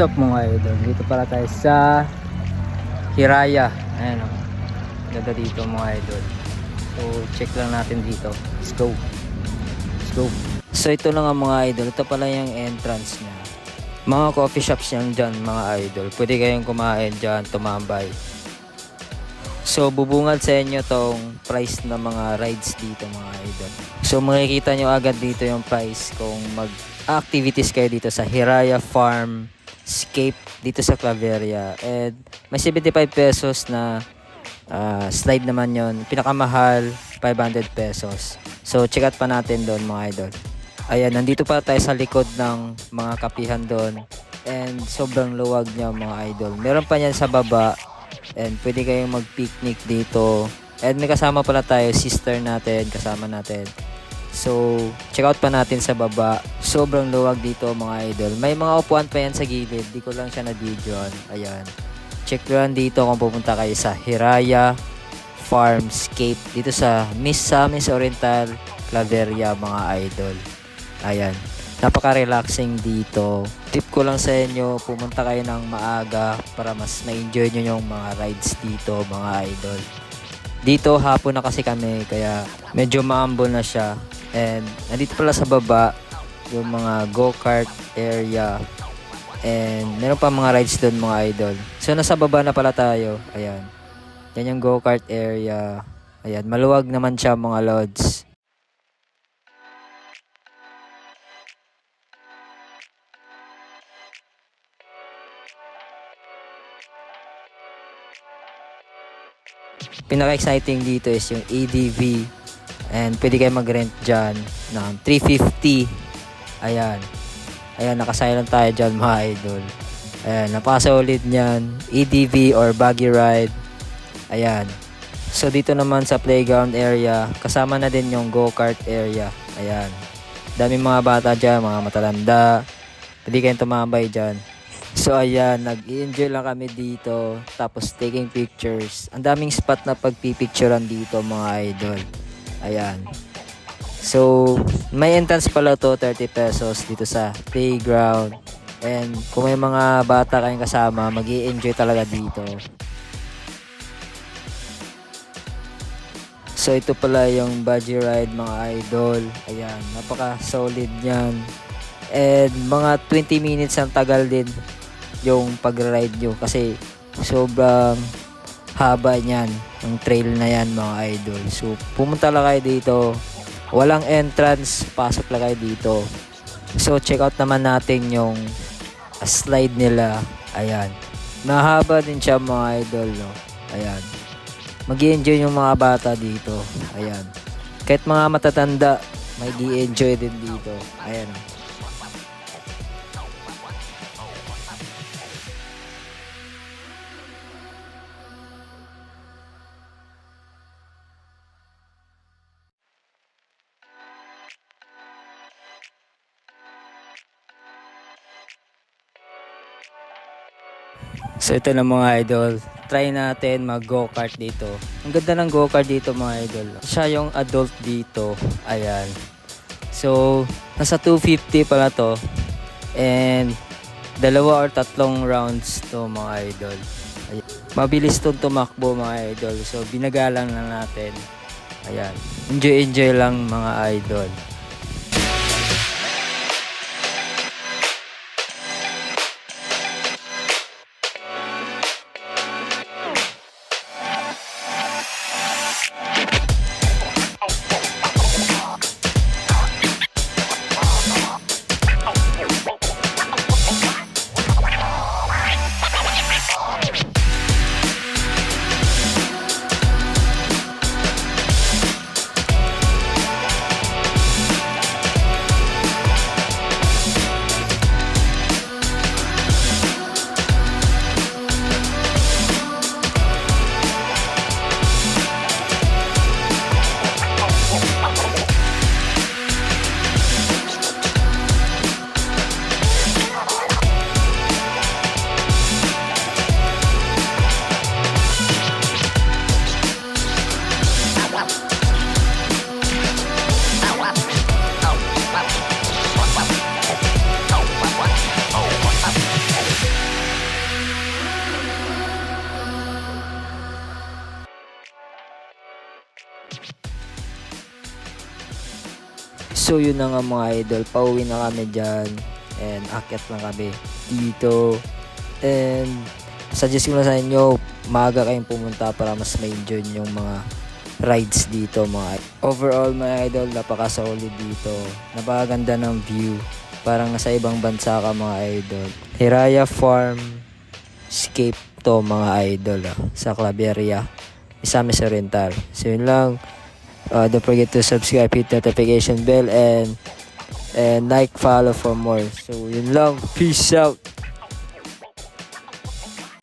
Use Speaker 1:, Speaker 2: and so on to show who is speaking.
Speaker 1: What's up mga idol? Dito para tayo sa Hiraya. Ayan o. Ganda dito mga idol. So check lang natin dito. Let's go. Let's go. So ito na nga mga idol. Ito pala yung entrance niya. Mga coffee shops yan dyan mga idol. Pwede kayong kumain dyan, tumambay. So bubungad sa inyo tong price ng mga rides dito mga idol. So makikita nyo agad dito yung price kung mag-activities kayo dito sa Hiraya Farm Escape dito sa Claveria. And may 75 pesos na slide naman yon. Pinakamahal 500 pesos. So check out pa natin doon mga idol. Ayan, nandito pa tayo sa likod ng mga kapihan doon. And sobrang luwag niya mga idol. Meron pa yan sa baba. And pwede kayong mag-picnic dito. And may kasama pala tayo, sister natin, kasama natin. So, check out pa natin sa baba. Sobrang luwag dito mga idol. May mga upuan pa yan sa gilid. Di ko lang siya na-videoan. Ayan. Check lang dito kung pupunta kayo sa Hiraya Farmscape. Dito sa Misamis Oriental, Claveria mga idol. Ayan. Napaka-relaxing dito. Tip ko lang sa inyo, pumunta kayo ng maaga para mas ma-enjoy nyo yung mga rides dito mga idol. Dito hapon na kasi kami kaya medyo maambon na siya. And nandito pala sa baba yung mga go-kart area. And meron pa mga rides doon mga idol. So nasa baba na pala tayo. Ayan. Yan yung go-kart area. Ayan. Maluwag naman siya mga lods. Pinaka-exciting dito is yung ADV. And pwede kayo mag-rent dyan ng 350. Ayan. Ayan, nakasilent tayo dyan mga idol. Ayan, napaka-solid niyan. ADV or buggy ride. Ayan. So dito naman sa playground area, kasama na din yung go-kart area. Ayan. Daming mga bata dyan, mga matalanda. Pwede kayong tumambay dyan. So ayan, nag-enjoy lang kami dito. Tapos taking pictures. Ang daming spot na pagpipicturean dito mga idol. Ayan. So, may entrance pala to, 30 pesos dito sa playground. And kung may mga bata kayong kasama, mag-i-enjoy talaga dito. So, ito pala yung buggy ride mga idol. Ayan, napaka-solid yan. And mga 20 minutes ang tagal din yung pag-ride nyo. Kasi sobrang haba niyan. Ang trail na yan mga idol. So, pumunta lang kayo dito. Walang entrance. Pasok lang kayo dito. So, check out naman natin yung slide nila. Ayan. Mahaba din siya mga idol. No? Ayan. Mag-i-enjoy yung mga bata dito. Ayan. Kahit mga matatanda, mag-i-enjoy din dito. Ayan. So ito na mga idol, try natin mag go-kart dito. Ang ganda ng go-kart dito mga idol. Siya yung adult dito. Ayan. So nasa 250 pala to. And 2 or 3 rounds to mga idol. Ayan. Mabilis to tumakbo mga idol. So binagalang na natin. Ayan. Enjoy lang mga idol. So yun na nga mga idol, pauwi na kami dyan and akyat lang kami dito, and suggest ko na sa inyo maaga kayong pumunta para mas ma-enjoy yung mga rides dito mga idol. Overall mga idol, napaka-solid dito, napakaganda ng view, parang nasa ibang bansa ka mga idol. Hiraya Farmscape to mga idol sa Claveria, Misamis Oriental. So yun lang. Don't forget to subscribe, hit notification bell, and like, follow for more. So yun lang, peace out.